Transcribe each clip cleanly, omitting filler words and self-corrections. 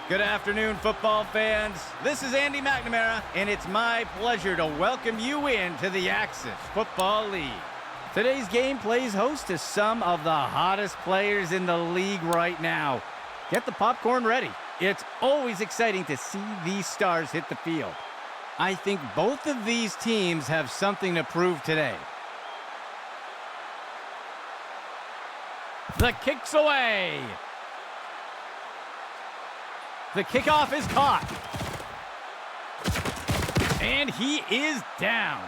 Good afternoon, football fans. This is Andy McNamara, and it's my pleasure to welcome you into the Axis Football League. Today's game plays host to some of the hottest players in the league right now. Get the popcorn ready. It's always exciting to see these stars hit the field. I think both of these teams have something to prove today. The kick's away. The kickoff is caught. And he is down.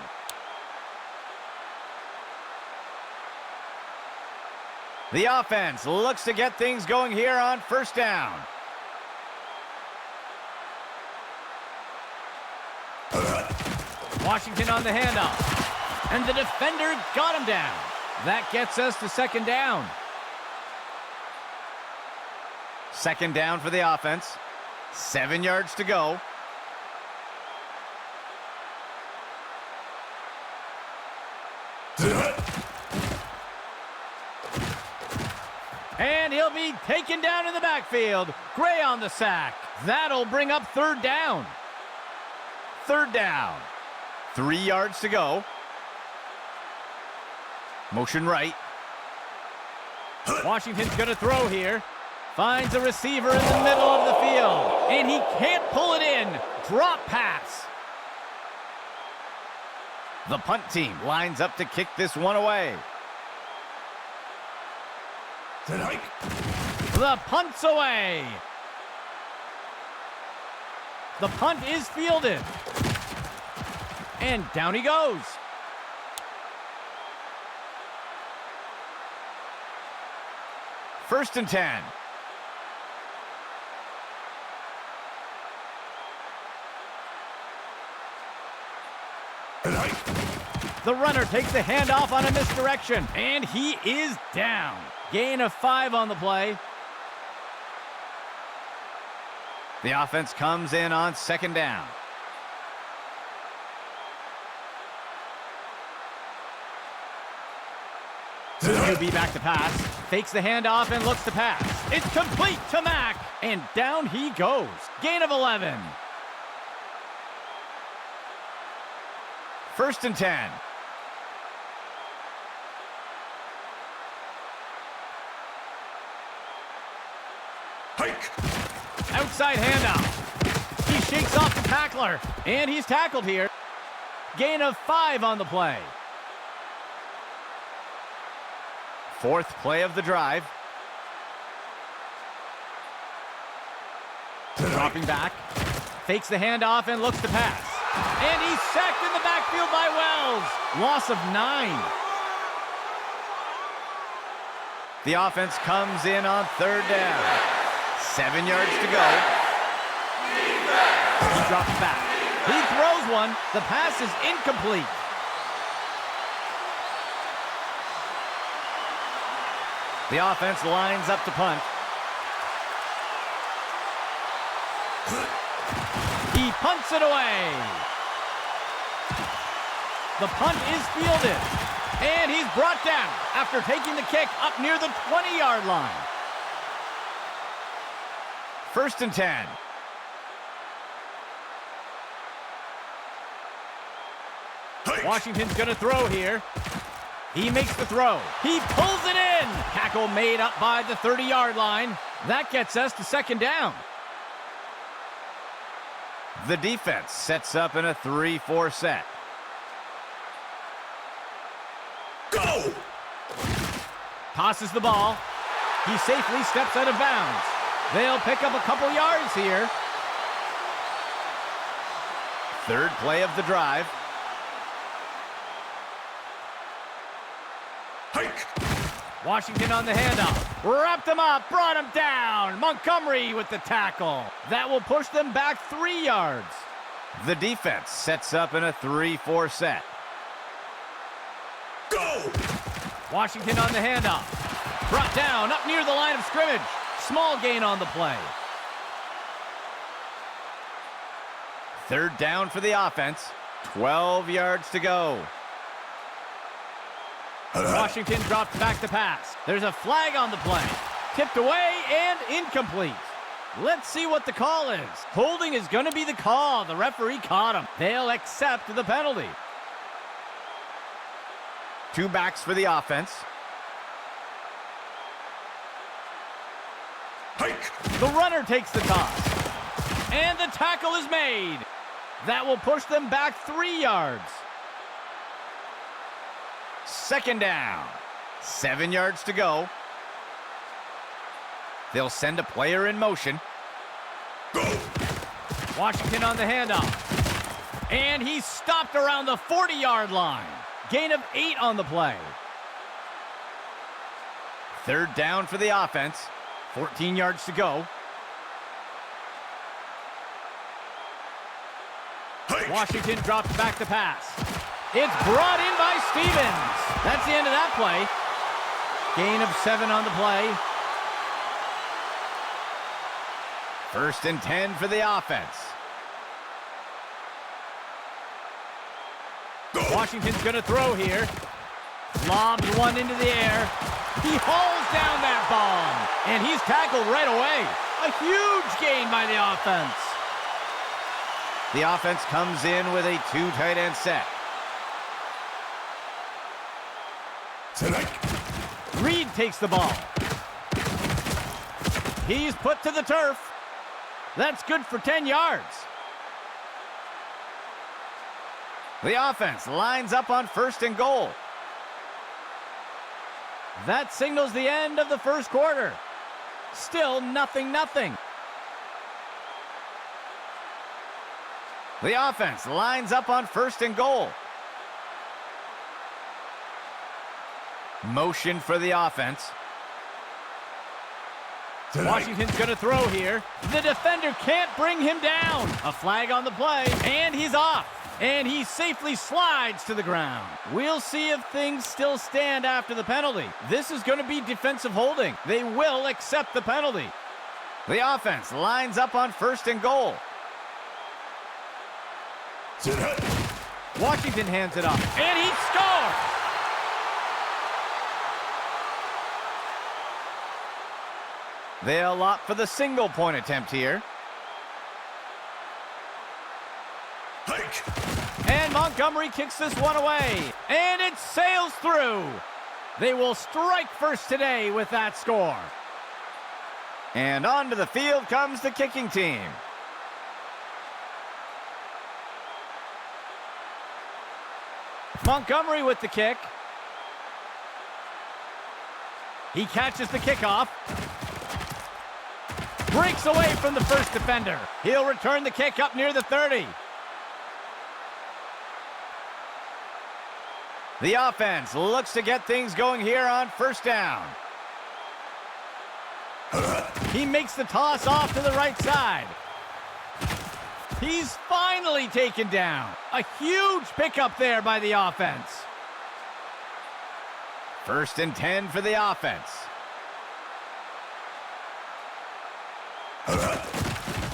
The offense looks to get things going here on first down. Washington on the handoff. And the defender got him down. That gets us to second down. Second down for the offense. 7 yards to go. And he'll be taken down in the backfield. Gray on the sack. That'll bring up third down. Third down. 3 yards to go. Motion right. Washington's going to throw here. Finds a receiver in the middle of the field. And he can't pull it in. Drop pass. The punt team lines up to kick this one away. The punt's away. The punt is fielded. And down he goes. First and 10. The runner takes the handoff on a misdirection, and he is down. Gain of 5 on the play. The offense comes in on second down. QB back to pass. Fakes the handoff and looks to pass. It's complete to Mack, and down he goes. Gain of 11. First and 10. Outside handoff. He shakes off the tackler, and he's tackled here. Gain of 5 on the play. Fourth play of the drive. Dropping back. Fakes the handoff and looks to pass. And he's sacked in the backfield by Wells. Loss of 9. The offense comes in on third down. 7 yards to go. He drops back. He throws one. The pass is incomplete. The offense lines up to punt. He punts it away. The punt is fielded. And he's brought down after taking the kick up near the 20-yard line. First and 10. Washington's going to throw here. He makes the throw. He pulls it in. Tackle made up by the 30-yard line. That gets us to second down. The defense sets up in a 3-4 set. Go! Tosses the ball. He safely steps out of bounds. They'll pick up a couple yards here. Third play of the drive. Washington on the handoff. Wrapped him up, brought him down. Montgomery with the tackle. That will push them back 3 yards. The defense sets up in a 3-4 set. Go! Washington on the handoff. Brought down up near the line of scrimmage. Small gain on the play. Third down for the offense. 12 yards to go. Washington drops back to pass. There's a flag on the play. Tipped away and incomplete. Let's see what the call is. Holding is going to be the call. The referee caught him. They'll accept the penalty. Two backs for the offense. Hike. The runner takes the toss. And the tackle is made. That will push them back 3 yards. Second down. 7 yards to go. They'll send a player in motion. Go. Washington on the handoff. And he's stopped around the 40-yard line. Gain of 8 on the play. Third down for the offense. 14 yards to go. Hike. Washington drops back to pass. It's brought in by Stevens. That's the end of that play. Gain of 7 on the play. First and 10 for the offense. Go. Washington's going to throw here. Lobs one into the air. He hauls down that bomb. And he's tackled right away. A huge gain by the offense. The offense comes in with a 2 tight end set. Tonight. Reed takes the ball. He's put to the turf. That's good for 10 yards. The offense lines up on first and goal. That signals the end of the first quarter. Still 0-0. The offense lines up on first and goal. Motion for the offense. Tonight. Washington's going to throw here. The defender can't bring him down. A flag on the play, and he's off. And he safely slides to the ground. We'll see if things still stand after the penalty. This is going to be defensive holding. They will accept the penalty. The offense lines up on first and goal. Tonight. Washington hands it off, and he scores! They'll opt for the single point attempt here. Hike. And Montgomery kicks this one away. And it sails through. They will strike first today with that score. And onto the field comes the kicking team. Montgomery with the kick. He catches the kickoff. Breaks away from the first defender. He'll return the kick up near the 30. The offense looks to get things going here on first down. He makes the toss off to the right side. He's finally taken down. A huge pickup there by the offense. First and 10 for the offense.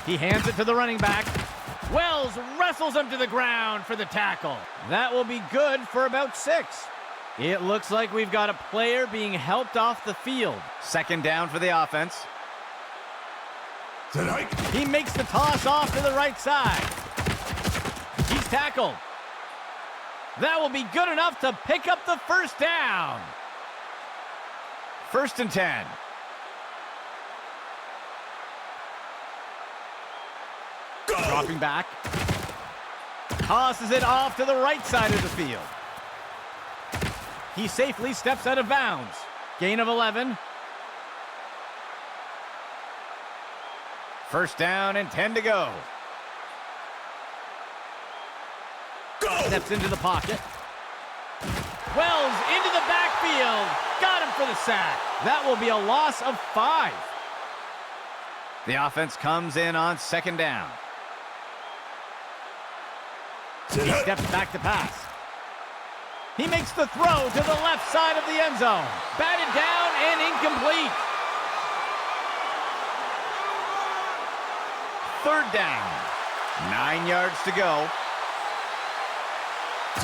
He hands it to the running back. Wells wrestles him to the ground for the tackle. That will be good for about 6. It looks like we've got a player being helped off the field. Second down for the offense. Tonight. He makes the toss off to the right side. He's tackled. That will be good enough to pick up the first down. First and 10. Go. Dropping back. Tosses it off to the right side of the field. He safely steps out of bounds. Gain of 11. First down and 10 to go. Go. Steps into the pocket. Wells into the backfield. Got him for the sack. That will be a loss of 5. The offense comes in on second down. He steps back to pass. He makes the throw to the left side of the end zone. Batted down and incomplete. Third down. 9 yards to go.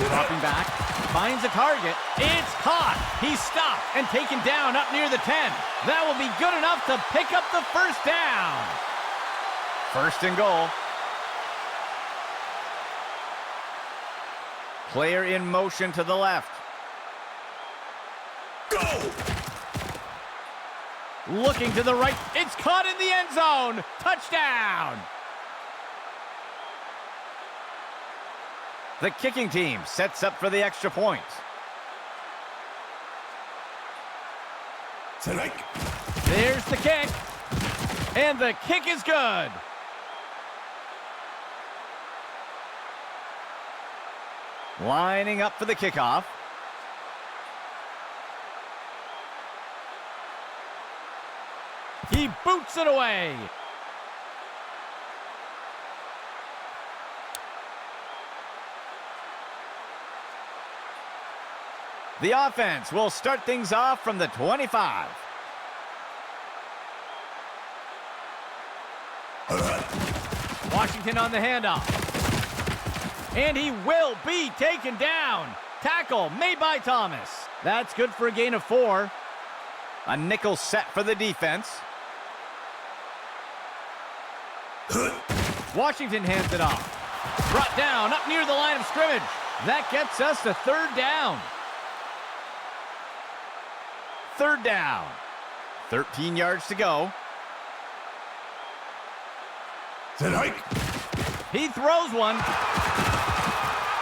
Dropping back. Finds a target. It's caught. He's stopped and taken down up near the 10. That will be good enough to pick up the first down. First and goal. Player in motion to the left. Go! Looking to the right. It's caught in the end zone. Touchdown! The kicking team sets up for the extra point. Tonight. There's the kick. And the kick is good. Lining up for the kickoff. He boots it away. The offense will start things off from the 25. Washington on the handoff. And he will be taken down. Tackle made by Thomas. That's good for a gain of 4. A nickel set for the defense. Washington hands it off. Brought down up near the line of scrimmage. That gets us to third down. Third down. 13 yards to go. Tonight. He throws one.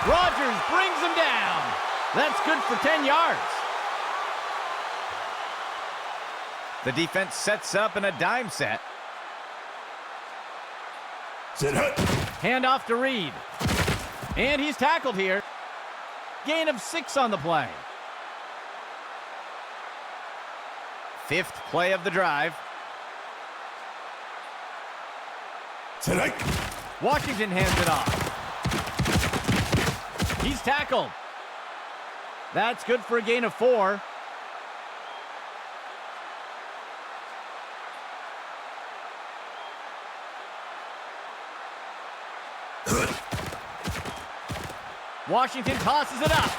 Rodgers brings him down. That's good for 10 yards. The defense sets up in a dime set. Handoff to Reed. And he's tackled here. Gain of 6 on the play. 5th play of the drive. Tonight. Washington hands it off. He's tackled. That's good for a gain of 4. Washington tosses it up.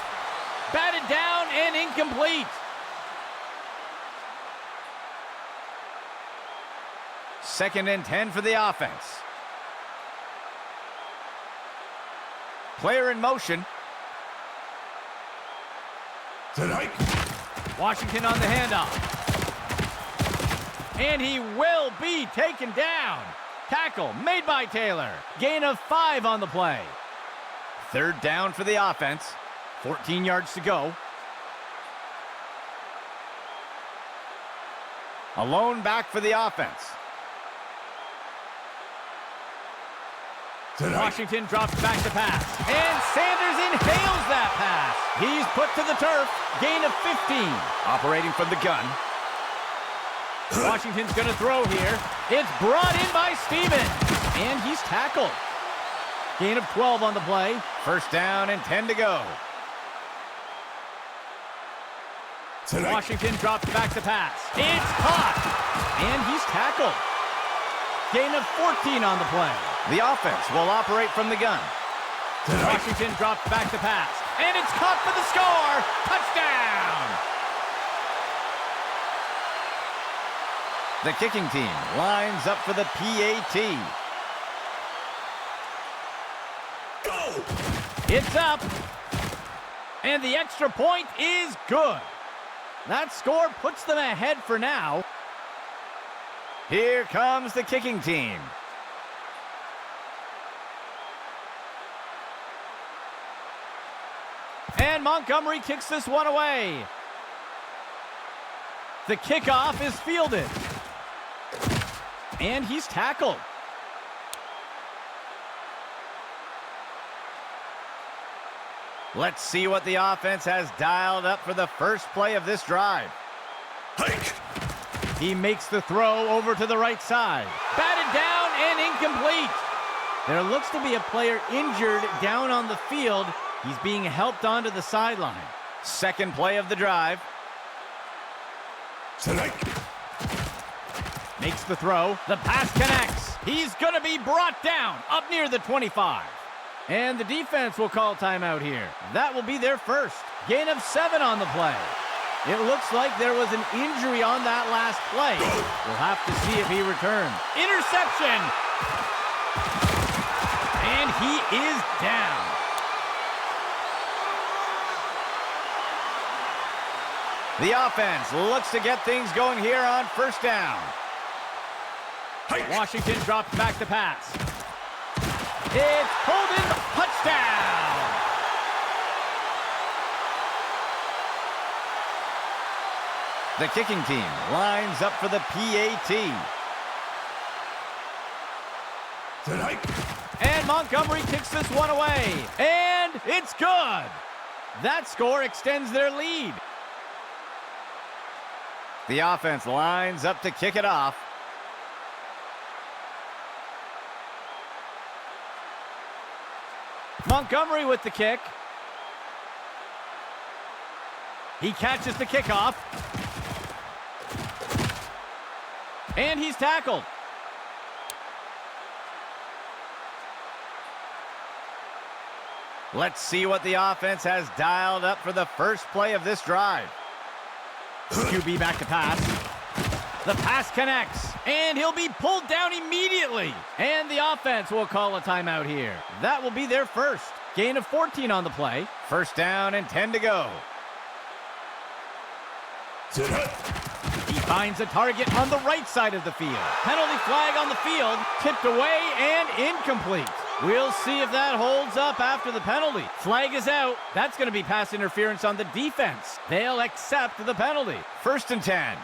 Batted down and incomplete. Second and 10 for the offense. Player in motion. Tonight. Washington on the handoff. And he will be taken down. Tackle made by Taylor. Gain of 5 on the play. Third down for the offense. 14 yards to go. A lone back for the offense. Tonight. Washington drops back to pass. And Sanders inhales that pass. He's put to the turf. Gain of 15. Operating from the gun. Washington's going to throw here. It's brought in by Stevens. And he's tackled. Gain of 12 on the play. First down and 10 to go. Tonight. Washington drops back to pass. It's caught. And he's tackled. Gain of 14 on the play. The offense will operate from the gun. Tonight. Washington drops back to pass. And it's caught for the score. Touchdown! The kicking team lines up for the PAT. Go! It's up. And the extra point is good. That score puts them ahead for now. Here comes the kicking team. And Montgomery kicks this one away. The kickoff is fielded. And he's tackled. Let's see what the offense has dialed up for the first play of this drive. Hike! He makes the throw over to the right side. Batted down and incomplete. There looks to be a player injured down on the field. He's being helped onto the sideline. Second play of the drive. Tonight. Makes the throw. The pass connects. He's going to be brought down up near the 25. And the defense will call timeout here. That will be their first. Gain of 7 on the play. It looks like there was an injury on that last play. We'll have to see if he returns. Interception! And he is down. The offense looks to get things going here on first down. Hike. Washington drops back to pass. It's pulled in, touchdown! The kicking team lines up for the PAT. Tonight. And Montgomery kicks this one away. And it's good. That score extends their lead. The offense lines up to kick it off. Montgomery with the kick. He catches the kickoff. And he's tackled. Let's see what the offense has dialed up for the first play of this drive. QB back to pass. The pass connects, and he'll be pulled down immediately. And the offense will call a timeout here. That will be their first. Gain of 14 on the play. First down and 10 to go. Tonight. He finds a target on the right side of the field. Penalty flag on the field, tipped away and incomplete. We'll see if that holds up after the penalty. Flag is out. That's going to be pass interference on the defense. They'll accept the penalty. First and 10.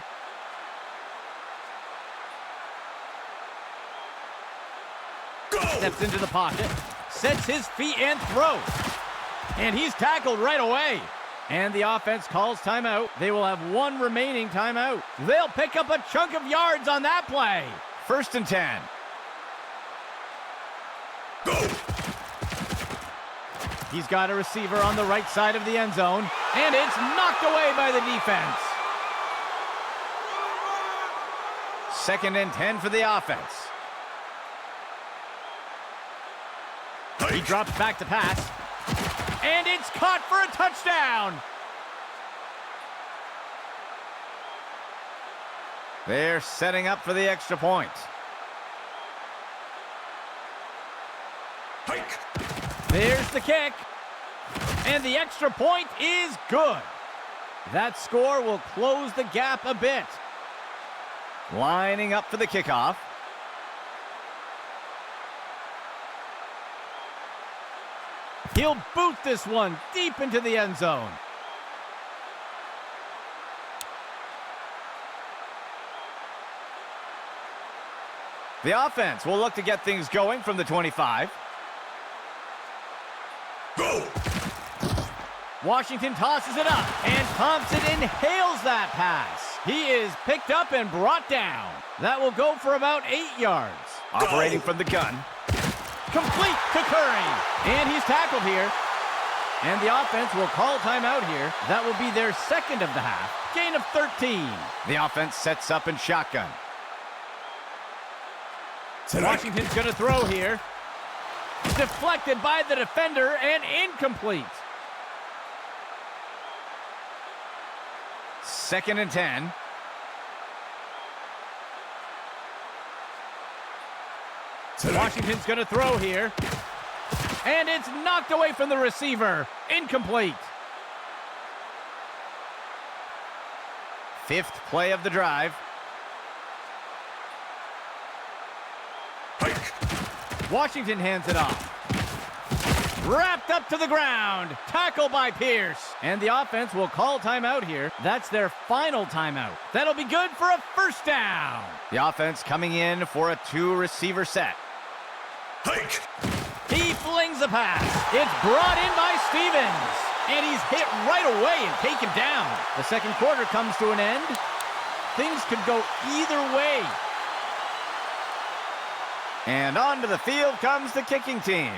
Go! Steps into the pocket, sets his feet and throws. And he's tackled right away. And the offense calls timeout. They will have one remaining timeout. They'll pick up a chunk of yards on that play. First and 10. Go! He's got a receiver on the right side of the end zone, and it's knocked away by the defense. Second and 10 for the offense. He drops back to pass, and it's caught for a touchdown. They're setting up for the extra point. Hike! There's the kick. And the extra point is good. That score will close the gap a bit. Lining up for the kickoff. He'll boot this one deep into the end zone. The offense will look to get things going from the 25. Go! Washington tosses it up, and Thompson inhales that pass. He is picked up and brought down. That will go for about 8 yards. Go! Operating from the gun. Complete to Curry. And he's tackled here. And the offense will call timeout here. That will be their second of the half. Gain of 13. The offense sets up in shotgun. Tonight. Washington's going to throw here. Deflected by the defender and incomplete. Second and 10. Tonight. Washington's going to throw here. And it's knocked away from the receiver. Incomplete. Fifth play of the drive. Hike! Washington hands it off. Wrapped up to the ground. Tackle by Pierce. And the offense will call timeout here. That's their final timeout. That'll be good for a first down. The offense coming in for a 2-receiver set. Hike! He flings a pass. It's brought in by Stevens. And he's hit right away and taken down. The second quarter comes to an end. Things could go either way. And onto the field comes the kicking team.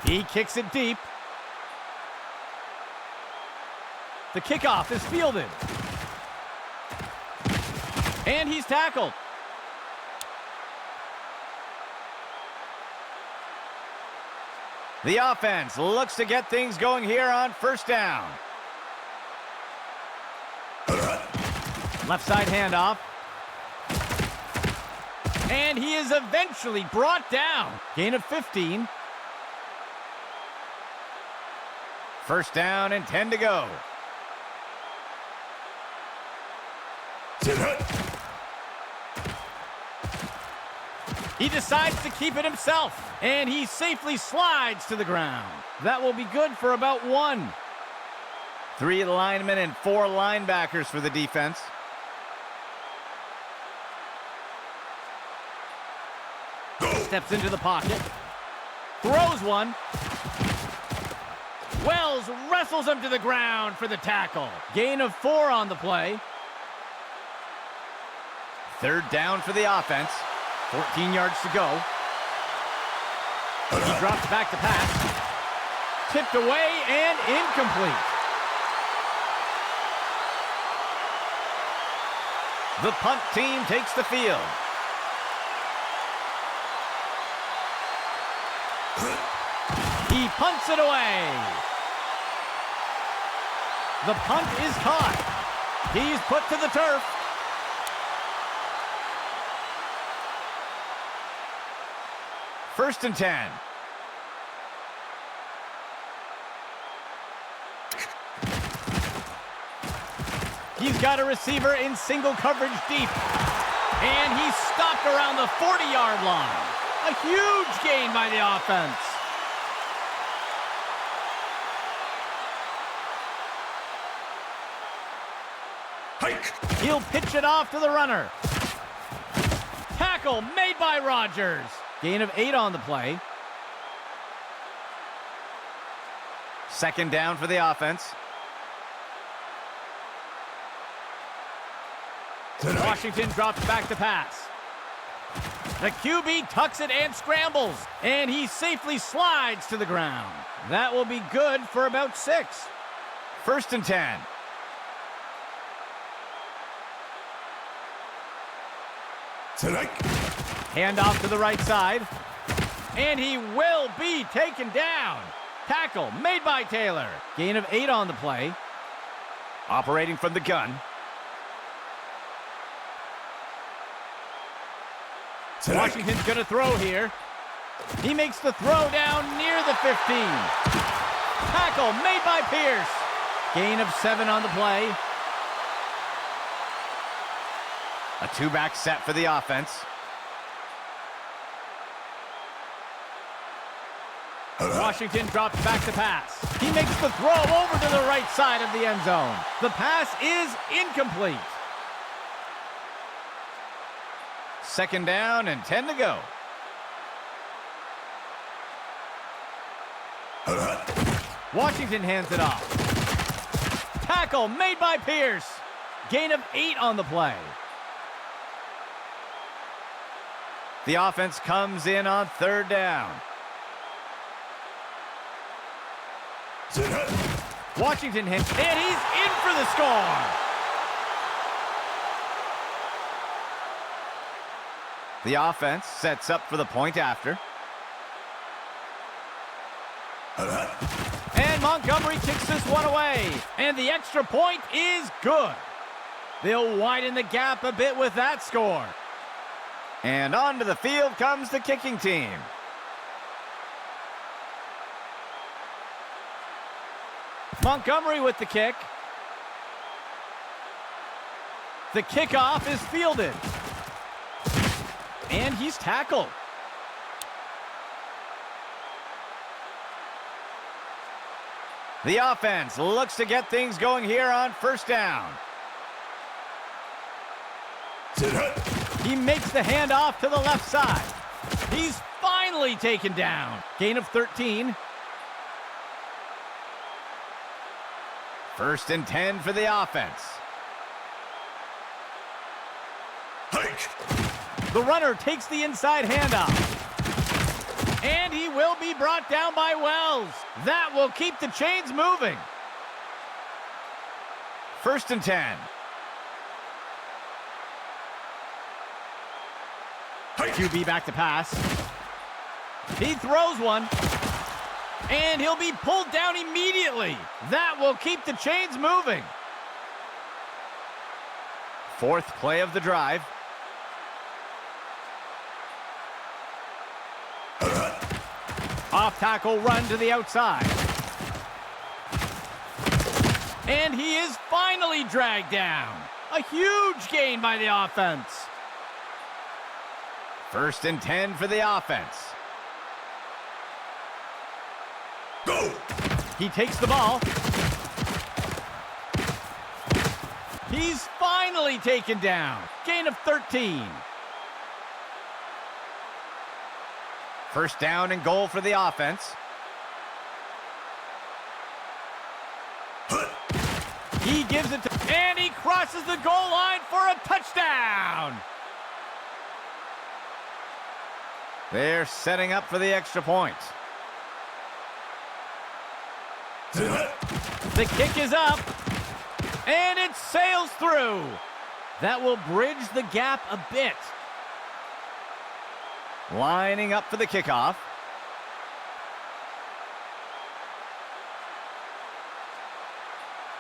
He kicks it deep. The kickoff is fielded. And he's tackled. The offense looks to get things going here on first down. Left side handoff. And he is eventually brought down. Gain of 15. First down and 10 to go. He decides to keep it himself, and he safely slides to the ground. That will be good for about 1. 3 linemen and 4 linebackers for the defense. Steps into the pocket. Throws one. Wells wrestles him to the ground for the tackle. Gain of 4 on the play. Third down for the offense. 14 yards to go. He drops back to pass. Tipped away and incomplete. The punt team takes the field. He punts it away. The punt is caught. He's put to the turf. First and 10. He's got a receiver in single coverage deep. And he's stopped around the 40-yard line. A huge gain by the offense. Hike. He'll pitch it off to the runner. Tackle made by Rodgers. Gain of 8 on the play. Second down for the offense. Washington drops back to pass. The QB tucks it and scrambles, and he safely slides to the ground. That will be good for about 6. First and 10. Hand off to the right side, and he will be taken down. Tackle made by Taylor. Gain of 8 on the play. Operating from the gun. Washington's going to throw here. He makes the throw down near the 15. Tackle made by Pierce. Gain of 7 on the play. A 2-back set for the offense. Washington drops back to pass. He makes the throw over to the right side of the end zone. The pass is incomplete. Second down and 10 to go. Washington hands it off. Tackle made by Pierce. Gain of 8 on the play. The offense comes in on third down. Washington hits, and he's in for the score. The offense sets up for the point after. And Montgomery kicks this one away. And the extra point is good. They'll widen the gap a bit with that score. And onto the field comes the kicking team. Montgomery with the kick. The kickoff is fielded. And he's tackled. The offense looks to get things going here on first down. He makes the handoff to the left side. He's finally taken down. Gain of 13. First and 10 for the offense. Hike. The runner takes the inside handoff. And he will be brought down by Wells. That will keep the chains moving. First and 10. QB back to pass. He throws one. And he'll be pulled down immediately. That will keep the chains moving. Fourth play of the drive. Off tackle run to the outside. And he is finally dragged down. A huge gain by the offense. 1st and 10 for the offense. Go! He takes the ball. He's finally taken down. Gain of 13. 1st down and goal for the offense. He gives it to, and he crosses the goal line for a touchdown. They're setting up for the extra point. The kick is up, and it sails through. That will bridge the gap a bit. Lining up for the kickoff.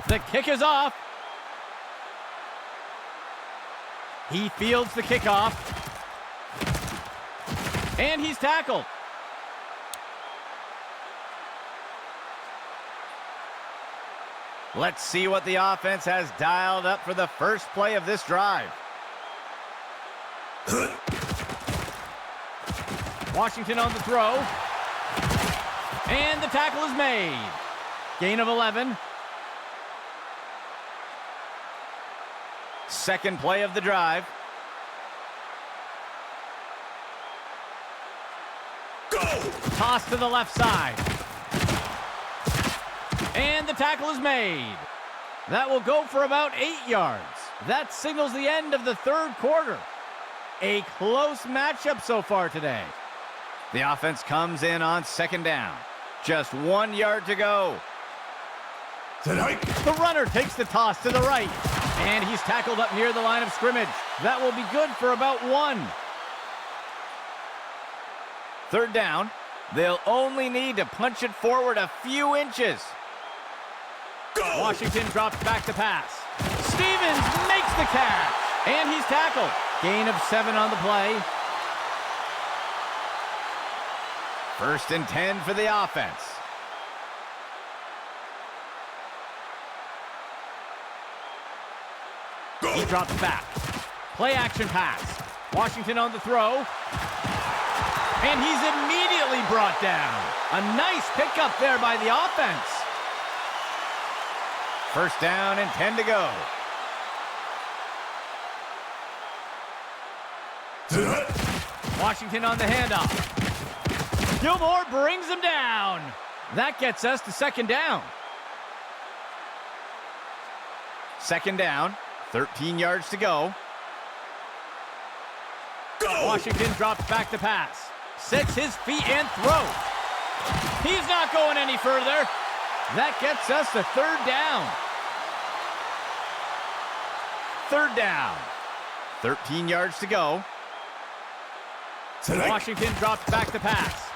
The kick is off. He fields the kickoff. And he's tackled. Let's see what the offense has dialed up for the first play of this drive. Washington on the throw. And the tackle is made. Gain of 11. 2nd play of the drive. Go! Toss to the left side. And the tackle is made. That will go for about 8 yards. That signals the end of the 3rd quarter. A close matchup so far today. The offense comes in on 2nd down. Just 1 yard to go. The runner takes the toss to the right. And he's tackled up near the line of scrimmage. That will be good for about 1. 3rd down. They'll only need to punch it forward a few inches. Go! Washington drops back to pass. Stevens makes the catch. And he's tackled. Gain of 7 on the play. 1st and 10 for the offense. Go! He drops back. Play action pass. Washington on the throw. And he's immediately brought down. A nice pickup there by the offense. 1st down and 10 to go. Washington on the handoff. Gilmore brings him down. That gets us to 2nd down. 2nd down, 13 yards to go. Go! Washington drops back to pass. Sets his feet and throws. He's not going any further. That gets us to 3rd down. 3rd down. 13 yards to go. Washington drops back to pass.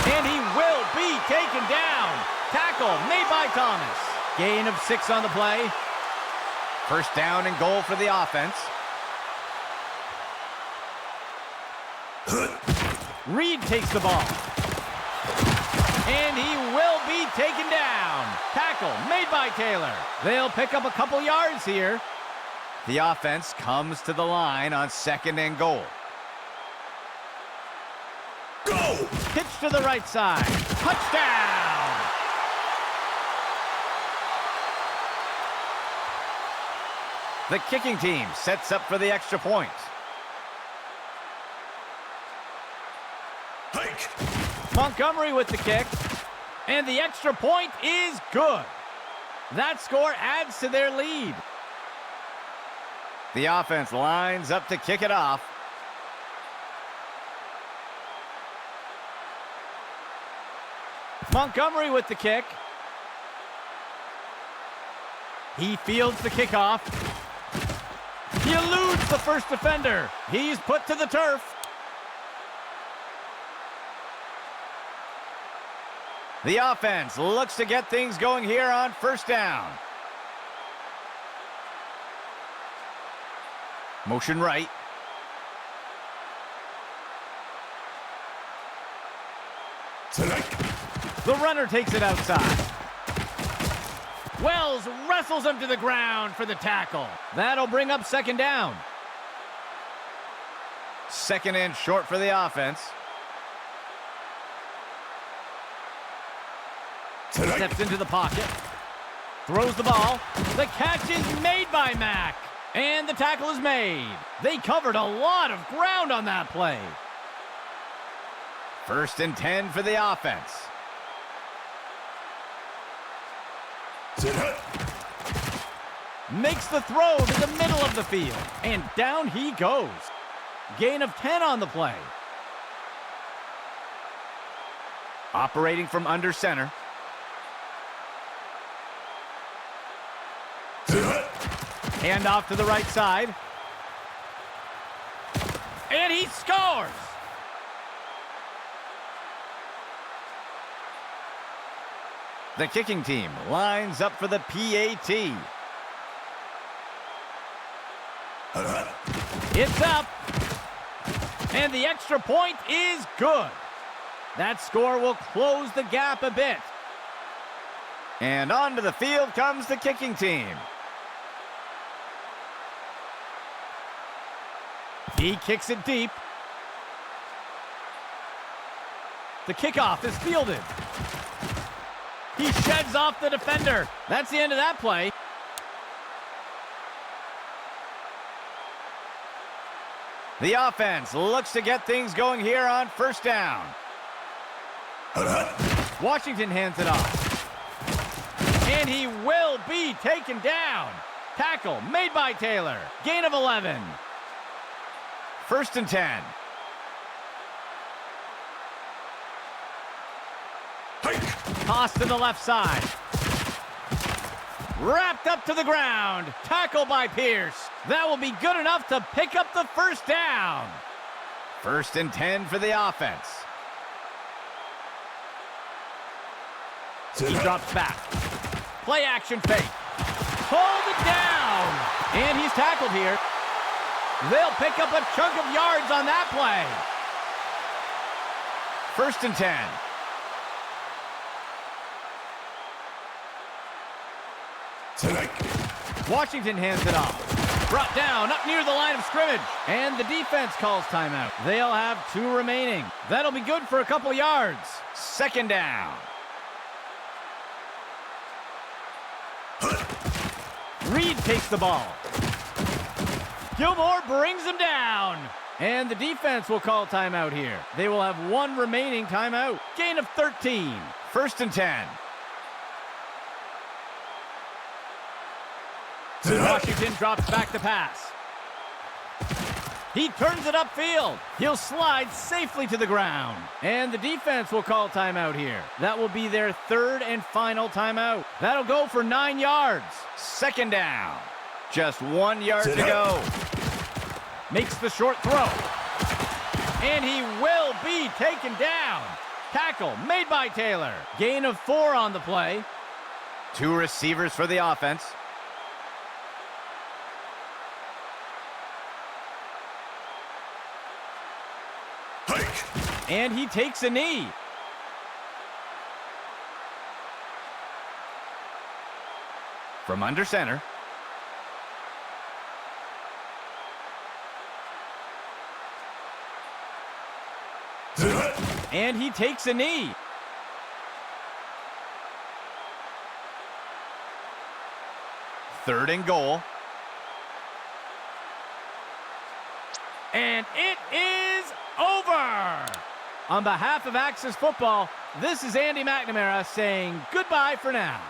And he will be taken down. Tackle made by Thomas. Gain of 6 on the play. 1st down and goal for the offense. Reed takes the ball. And he will be taken down. Tackle made by Taylor. They'll pick up a couple yards here. The offense comes to the line on 2nd and goal. Go! Pitch to the right side. Touchdown! The kicking team sets up for the extra point. Hike! Montgomery with the kick. And the extra point is good. That score adds to their lead. The offense lines up to kick it off. Montgomery with the kick. He fields the kickoff. He eludes the first defender. He's put to the turf. The offense looks to get things going here on 1st down. Motion right. The runner takes it outside. Wells wrestles him to the ground for the tackle. That'll bring up second down. Second and short for the offense. Steps into the pocket. Throws the ball. The catch is made by Mack. And the tackle is made. They covered a lot of ground on that play. First and 10 for the offense. Makes the throw to the middle of the field. And down he goes. Gain of 10 on the play. Operating from under center. Hand off to the right side. And he scores! The kicking team lines up for the PAT. It's up. And the extra point is good. That score will close the gap a bit. And onto the field comes the kicking team. He kicks it deep. The kickoff is fielded. He sheds off the defender. That's the end of that play. The offense looks to get things going here on first down. Washington hands it off. And he will be taken down. Tackle made by Taylor. Gain of 11. First and 10. Toss to the left side. Wrapped up to the ground. Tackle by Pierce. That will be good enough to pick up the first down. First and 10 for the offense. He drops back. Play action fake. Hold it down. And he's tackled here. They'll pick up a chunk of yards on that play. First and 10. Washington hands it off. Brought down up near the line of scrimmage. And the defense calls timeout. They'll have 2 remaining. That'll be good for a couple yards. Second down. Reed takes the ball. Gilmore brings him down. And the defense will call timeout here. They will have 1 remaining timeout. Gain of 13. First and 10. Washington drops back to pass. He turns it upfield. He'll slide safely to the ground. And the defense will call timeout here. That will be their 3rd and final timeout. That'll go for 9 yards. Second down. Just 1 yard to go. Makes the short throw. And he will be taken down. Tackle made by Taylor. Gain of 4 on the play. 2 receivers for the offense. And he takes a knee. From under center. And he takes a knee. Third and goal. And it is over. On behalf of Axis Football, this is Andy McNamara saying goodbye for now.